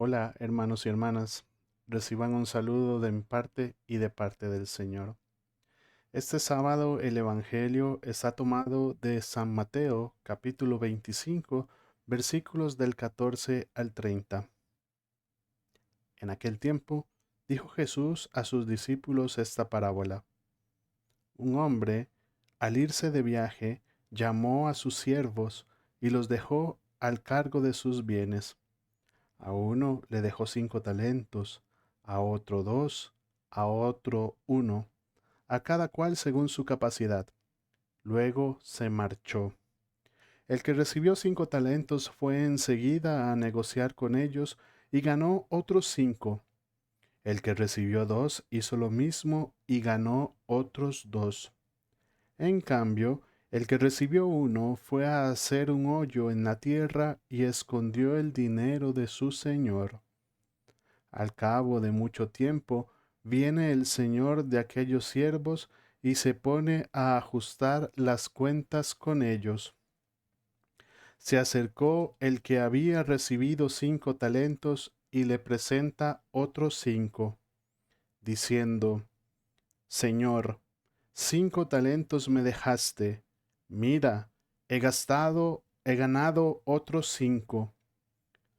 Hola, hermanos y hermanas. Reciban un saludo de mi parte y de parte del Señor. Este sábado el Evangelio está tomado de San Mateo, capítulo 25, versículos del 14 al 30. En aquel tiempo dijo Jesús a sus discípulos esta parábola. Un hombre, al irse de viaje, llamó a sus siervos y los dejó al cargo de sus bienes. A uno le dejó 5 talentos, a otro 2, a otro 1, a cada cual según su capacidad. Luego se marchó. El que recibió 5 talentos fue enseguida a negociar con ellos y ganó otros 5. El que recibió 2 hizo lo mismo y ganó otros 2. En cambio, el que recibió 1 fue a hacer un hoyo en la tierra y escondió el dinero de su señor. Al cabo de mucho tiempo, viene el señor de aquellos siervos y se pone a ajustar las cuentas con ellos. Se acercó el que había recibido 5 talentos y le presenta otros 5, diciendo, Señor, 5 talentos me dejaste. Mira, he ganado otros 5.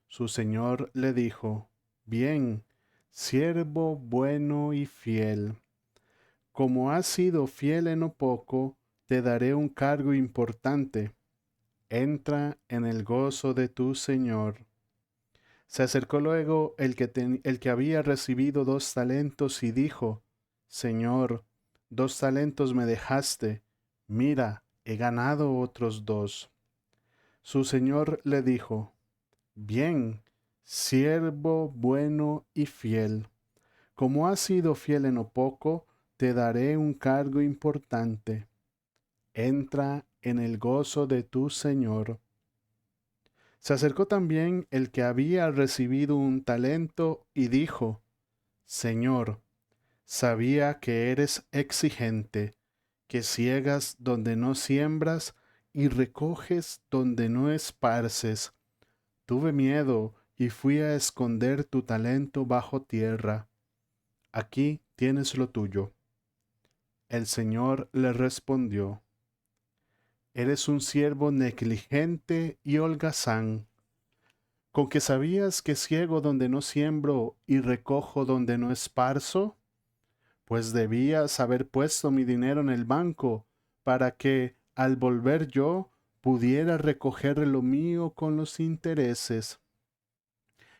Su señor le dijo, Bien, siervo bueno y fiel. Como has sido fiel en lo poco, te daré un cargo importante. Entra en el gozo de tu señor. Se acercó luego el que había recibido 2 talentos y dijo, Señor, 2 talentos me dejaste. Mira, he ganado otros 2. Su señor le dijo, Bien, siervo bueno y fiel. Como has sido fiel en lo poco, te daré un cargo importante. Entra en el gozo de tu Señor. Se acercó también el que había recibido 1 talento y dijo, Señor, sabía que eres exigente, que ciegas donde no siembras y recoges donde no esparces. Tuve miedo y fui a esconder tu talento bajo tierra. Aquí tienes lo tuyo. El Señor le respondió, Eres un siervo negligente y holgazán, con que sabías que ciego donde no siembro y recojo donde no esparzo, pues debías haber puesto mi dinero en el banco, para que, al volver yo, pudiera recoger lo mío con los intereses.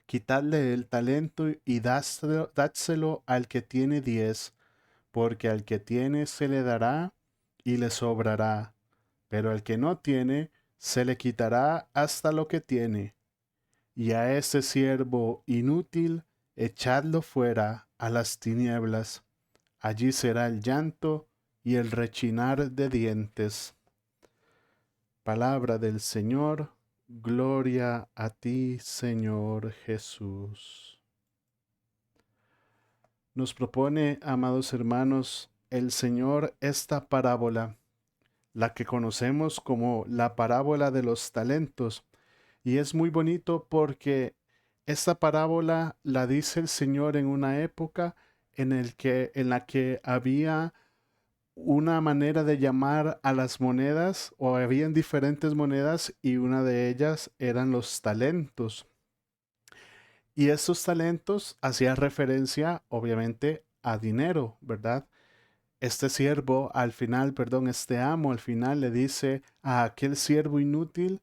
Quitadle el talento y dádselo al que tiene 10, porque al que tiene se le dará y le sobrará, pero al que no tiene se le quitará hasta lo que tiene. Y a ese siervo inútil echadlo fuera a las tinieblas. Allí será el llanto y el rechinar de dientes. Palabra del Señor, gloria a ti, Señor Jesús. Nos propone, amados hermanos, el Señor esta parábola, la que conocemos como la parábola de los talentos. Y es muy bonito porque esta parábola la dice el Señor en una época en la que había una manera de llamar a las monedas, o habían diferentes monedas, y una de ellas eran los talentos. Y estos talentos hacían referencia, obviamente, a dinero, ¿verdad? Este siervo al final, perdón, este amo al final le dice a aquel siervo inútil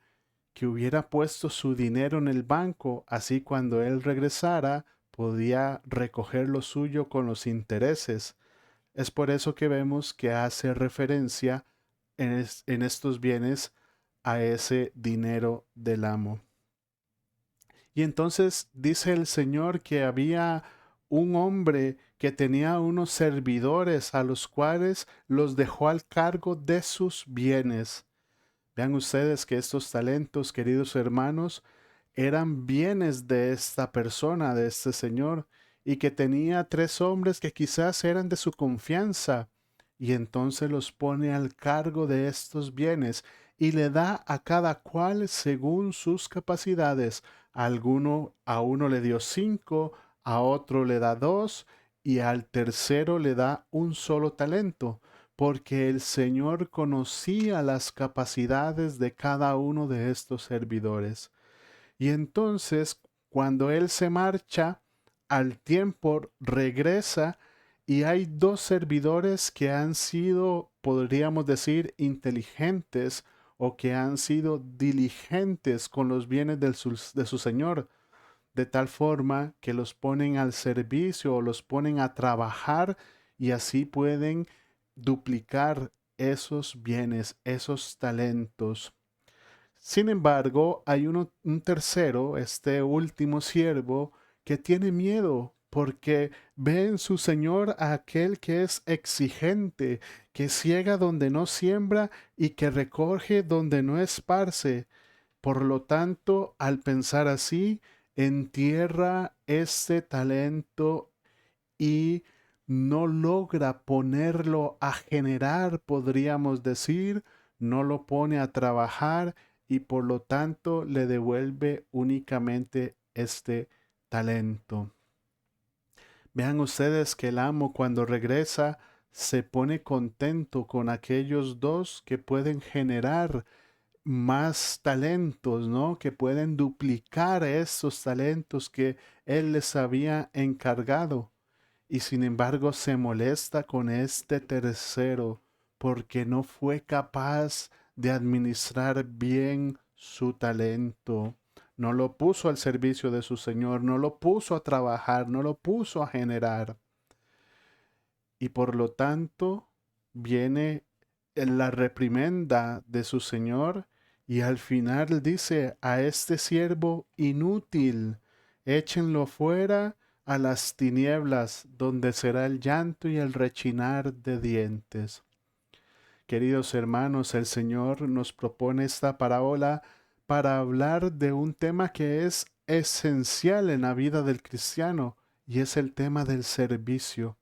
que hubiera puesto su dinero en el banco, así cuando él regresara podía recoger lo suyo con los intereses. Es por eso que vemos que hace referencia en estos bienes a ese dinero del amo. Y entonces dice el Señor que había un hombre que tenía unos servidores a los cuales los dejó al cargo de sus bienes. Vean ustedes que estos talentos, queridos hermanos, eran bienes de esta persona, de este señor, y que tenía 3 hombres que quizás eran de su confianza, y entonces los pone al cargo de estos bienes y le da a cada cual según sus capacidades. A uno le dio 5, a otro le da 2 y al tercero le da un solo talento, porque el Señor conocía las capacidades de cada uno de estos servidores. Y entonces, cuando Él se marcha, al tiempo regresa y hay dos servidores que han sido, podríamos decir, inteligentes o que han sido diligentes con los bienes de su Señor, de tal forma que los ponen al servicio o los ponen a trabajar y así pueden duplicar esos bienes, esos talentos. Sin embargo, hay un tercero, este último siervo, que tiene miedo porque ve en su señor a aquel que es exigente, que ciega donde no siembra y que recoge donde no esparce. Por lo tanto, al pensar así, entierra este talento y no logra ponerlo a generar, podríamos decir, no lo pone a trabajar y por lo tanto le devuelve únicamente este talento. Vean ustedes que el amo cuando regresa se pone contento con aquellos dos que pueden generar más talentos, ¿no? Que pueden duplicar esos talentos que él les había encargado. Y sin embargo se molesta con este tercero porque no fue capaz de administrar bien su talento. No lo puso al servicio de su Señor, no lo puso a trabajar, no lo puso a generar. Y por lo tanto viene la reprimenda de su Señor y al final dice a este siervo inútil, échenlo fuera a las tinieblas, donde será el llanto y el rechinar de dientes. Queridos hermanos, el Señor nos propone esta parábola para hablar de un tema que es esencial en la vida del cristiano y es el tema del servicio.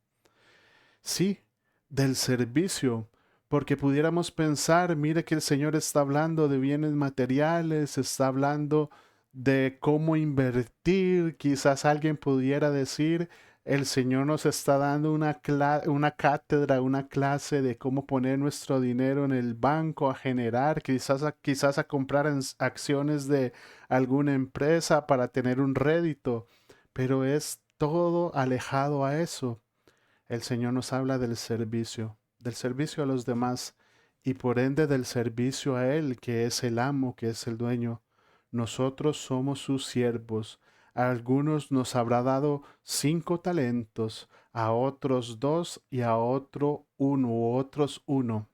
Sí, del servicio, porque pudiéramos pensar, mire que el Señor está hablando de bienes materiales, está hablando de cómo invertir, quizás alguien pudiera decir, el Señor nos está dando una cátedra, una clase de cómo poner nuestro dinero en el banco, a generar, quizás a comprar acciones de alguna empresa para tener un rédito, pero es todo alejado a eso. El Señor nos habla del servicio a los demás y por ende del servicio a Él, que es el amo, que es el dueño. Nosotros somos sus siervos. A algunos nos habrá dado 5 talentos, a otros 2 y a otro 1 u otros 1.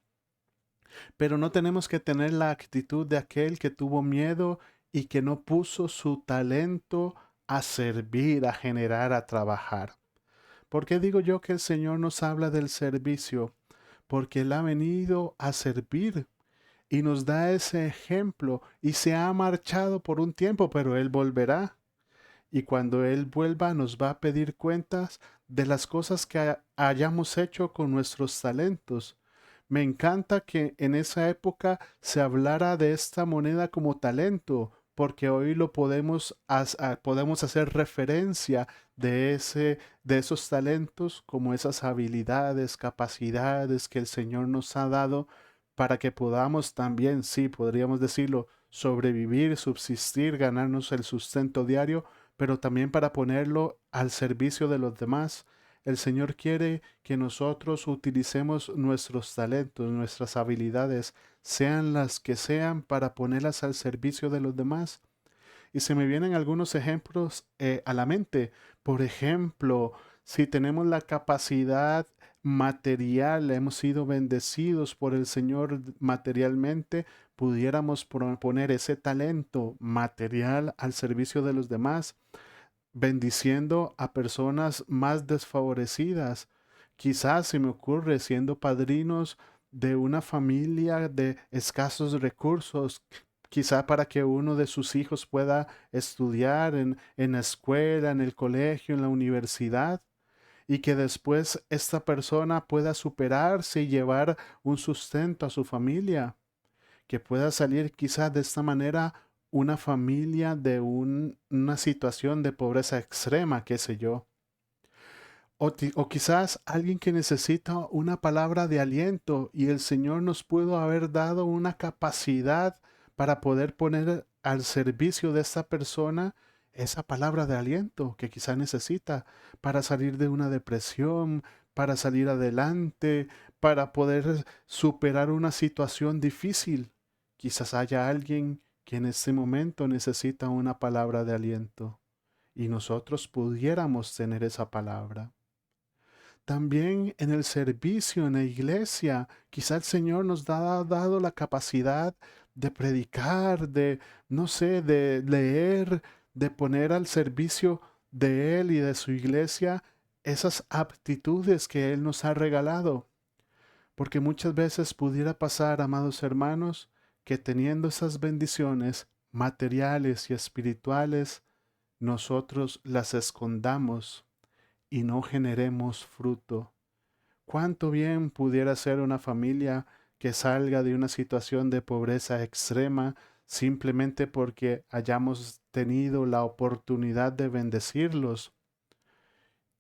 Pero no tenemos que tener la actitud de aquel que tuvo miedo y que no puso su talento a servir, a generar, a trabajar. ¿Por qué digo yo que el Señor nos habla del servicio? Porque Él ha venido a servir y nos da ese ejemplo y se ha marchado por un tiempo, pero Él volverá. Y cuando Él vuelva nos va a pedir cuentas de las cosas que hayamos hecho con nuestros talentos. Me encanta que en esa época se hablara de esta moneda como talento, porque hoy lo podemos hacer referencia de esos talentos como esas habilidades, capacidades que el Señor nos ha dado para que podamos también, sí, podríamos decirlo, sobrevivir, subsistir, ganarnos el sustento diario, pero también para ponerlo al servicio de los demás. El Señor quiere que nosotros utilicemos nuestros talentos, nuestras habilidades, sean las que sean, para ponerlas al servicio de los demás. Y se me vienen algunos ejemplos a la mente. Por ejemplo, si tenemos la capacidad material, hemos sido bendecidos por el Señor materialmente, pudiéramos poner ese talento material al servicio de los demás, bendiciendo a personas más desfavorecidas. Quizás se me ocurre siendo padrinos de una familia de escasos recursos, quizá para que uno de sus hijos pueda estudiar en la escuela, en el colegio, en la universidad, y que después esta persona pueda superarse y llevar un sustento a su familia, que pueda salir quizá de esta manera una familia de una situación de pobreza extrema, qué sé yo. O quizás alguien que necesita una palabra de aliento y el Señor nos pudo haber dado una capacidad para poder poner al servicio de esta persona esa palabra de aliento que quizás necesita para salir de una depresión, para salir adelante, para poder superar una situación difícil. Quizás haya alguien que en este momento necesita una palabra de aliento y nosotros pudiéramos tener esa palabra. También en el servicio, en la iglesia, quizá el Señor nos ha dado la capacidad de predicar, de, no sé, de leer, de poner al servicio de Él y de su iglesia esas aptitudes que Él nos ha regalado. Porque muchas veces pudiera pasar, amados hermanos, que teniendo esas bendiciones materiales y espirituales, nosotros las escondamos y no generemos fruto. ¿Cuánto bien pudiera ser una familia que salga de una situación de pobreza extrema simplemente porque hayamos tenido la oportunidad de bendecirlos?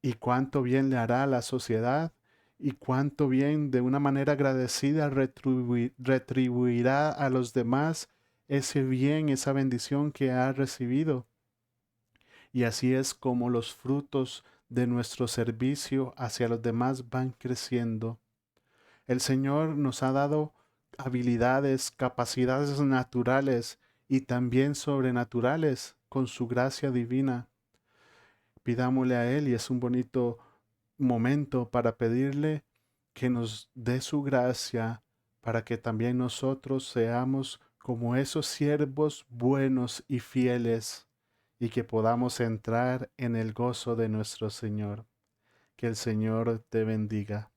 ¿Y cuánto bien le hará a la sociedad? ¿Y cuánto bien de una manera agradecida retribuirá a los demás ese bien, esa bendición que ha recibido? Y así es como los frutos de nuestro servicio hacia los demás van creciendo. El Señor nos ha dado habilidades, capacidades naturales y también sobrenaturales con su gracia divina. Pidámosle a Él y es un bonito momento para pedirle que nos dé su gracia para que también nosotros seamos como esos siervos buenos y fieles y que podamos entrar en el gozo de nuestro Señor. Que el Señor te bendiga.